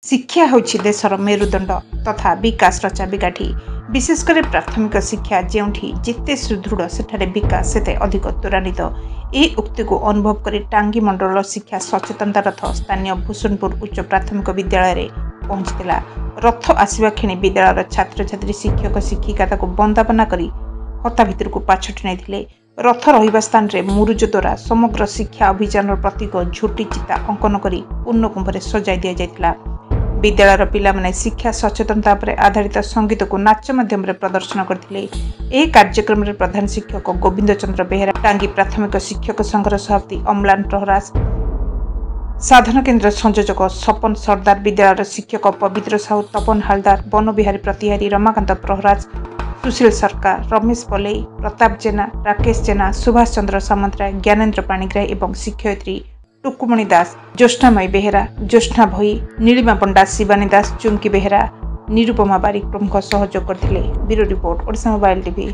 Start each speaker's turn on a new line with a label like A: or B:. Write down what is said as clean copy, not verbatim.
A: शिक्षा होछि देशर मेरुदंड तथा विकास चाबिकाठी। विशेषकर प्राथमिक शिक्षा जेउठी जिते सुदृढ़ सेठारे विकास सेते अधिक त्वरान्वित। यह उक्ति को अनुभव कर टांगी मंडल शिक्षा सचेतनता रथ स्थानीय भूषणपुर उच्च प्राथमिक विद्यालय रे पहुंचीला। रथ आसवा क्षणी विद्यालय छात्र छात्री शिक्षक शिक्षिका बंदापना करी हता भितर को पाछटी नहीं। रथ रहिबा स्थान रे मुरुज द्वारा समग्र शिक्षा अभियान प्रतीक झोटी चिता अंकन करी पूर्ण कुंभरे सजाई दिया जायतिला। विद्यालय पिला माने शिक्षा सचेतनता पर आधारित संगीत को नाच माध्यम प्रदर्शन करथिले। यह कार्यक्रम रे प्रधान शिक्षक गोविंद चंद्र बेहेरा, टांगी प्राथमिक शिक्षक संघर सभापति अम्लान प्रहराज, साधन केन्द्र संयोजक सपन सरदार, विद्यालय शिक्षक पवित्र साहू, तपन हालदार, वन बिहारी प्रतिहारी, रमाकांत प्रहराज, सुशील सरकार, रमेश पलेई, प्रताप जेना, राकेश जेना, सुभाष चंद्र सामंतराय, ज्ञानेन्द्र पाणिग्राही एवं शिक्षयित्री टुकुमणि दास, ज्योत्स्नामयी बेहेरा, ज्योत्स्ना भई, नीलिमा पंडा, शिवानी दास, चुमकी बेहेरा, निरुपमा बारिक प्रमुख सहयोग करथिले। Bureau report, Odisha mobile TV.